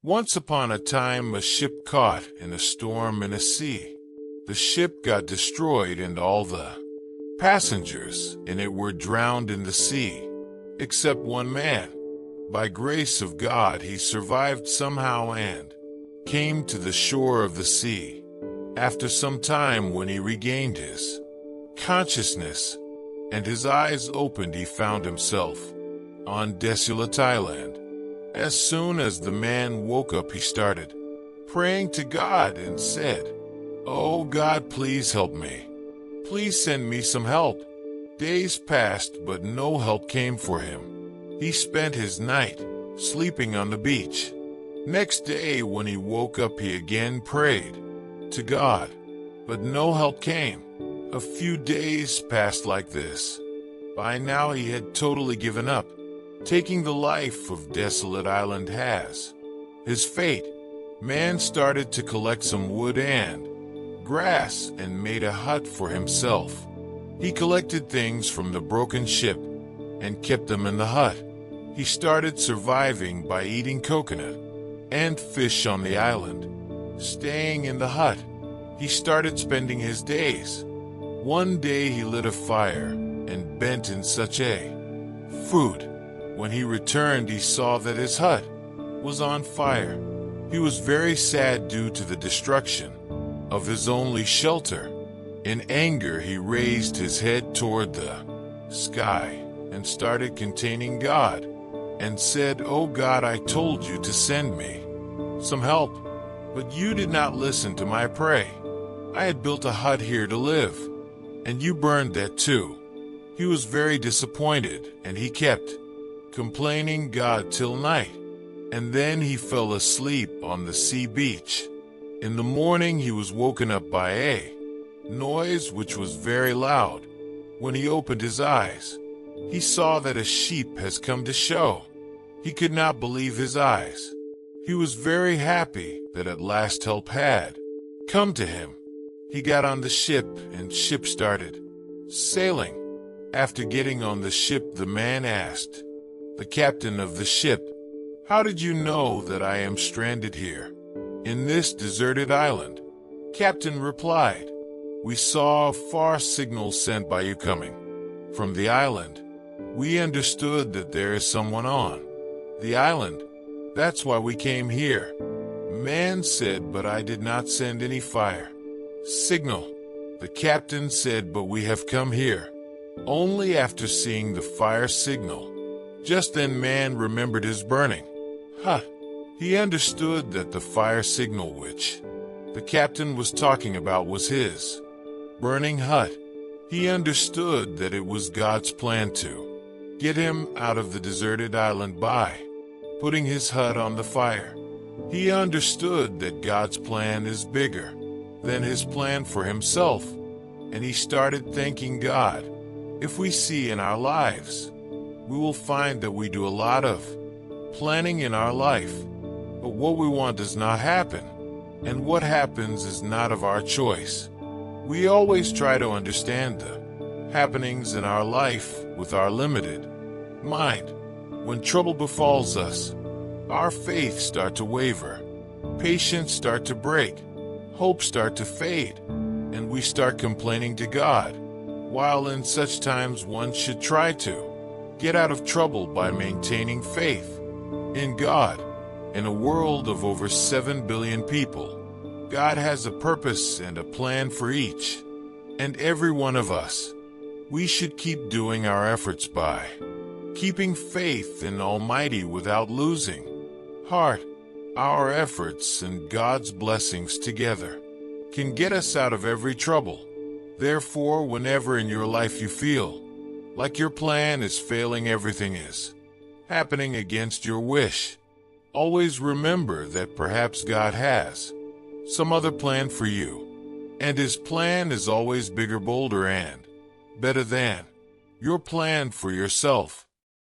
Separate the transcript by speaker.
Speaker 1: Once upon a time, a ship caught in a storm in a sea. The ship got destroyed and all the passengers in it were drowned in the sea, except one man. By grace of God, he survived somehow and came to the shore of the sea. After some time, when he regained his consciousness and his eyes opened, he found himself on desolate island. As soon as the man woke up, he started praying to God and said, "Oh God, please help me. Please send me some help." Days passed, but no help came for him. He spent his night sleeping on the beach. Next day, when he woke up, he again prayed to God, but no help came. A few days passed like this. By now he had totally given up. Taking the life of desolate island has his fate. Man started to collect some wood and grass and made a hut for himself. He collected things from the broken ship and kept them in the hut. He started surviving by eating coconut and fish on the island. Staying in the hut, he started spending his days. One day he lit a fire and bent in such a food. When he returned, he saw that his hut was on fire. He was very sad due to the destruction of his only shelter. In anger, he raised his head toward the sky and started containing God and said, "Oh God, I told you to send me some help, but you did not listen to my prayer. I had built a hut here to live, and you burned that too." He was very disappointed, and he kept complaining God till night, and then he fell asleep on the sea beach. In the morning he was woken up by a noise which was very loud. When he opened his eyes, he saw that a sheep has come to show. He could not believe his eyes. He was very happy that at last help had come to him. He got on the ship and ship started sailing. After getting on the ship, the man asked the captain of the ship, "How did you know that I am stranded here in this deserted island?" Captain replied, "We saw a far signal sent by you coming from the island. We understood that there is someone on the island. That's why we came here." Man said, "But I did not send any fire signal." The captain said, "But we have come here only after seeing the fire signal." Just then man remembered his burning hut. He understood that the fire signal which the captain was talking about was his burning hut. He understood that it was God's plan to get him out of the deserted island by putting his hut on the fire. He understood that God's plan is bigger than his plan for himself, and he started thanking God. If we see in our lives, we will find that we do a lot of planning in our life, but what we want does not happen, and what happens is not of our choice. We always try to understand the happenings in our life with our limited mind. When trouble befalls us, our faith starts to waver, patience starts to break, hope starts to fade, and we start complaining to God. While in such times one should try to get out of trouble by maintaining faith in God. In a world of over 7 billion people, God has a purpose and a plan for each and every one of us. We should keep doing our efforts by keeping faith in Almighty without losing heart. Our efforts and God's blessings together can get us out of every trouble. Therefore, whenever in your life you feel like your plan is failing, everything is happening against your wish, always remember that perhaps God has some other plan for you, and his plan is always bigger, bolder, and better than your plan for yourself.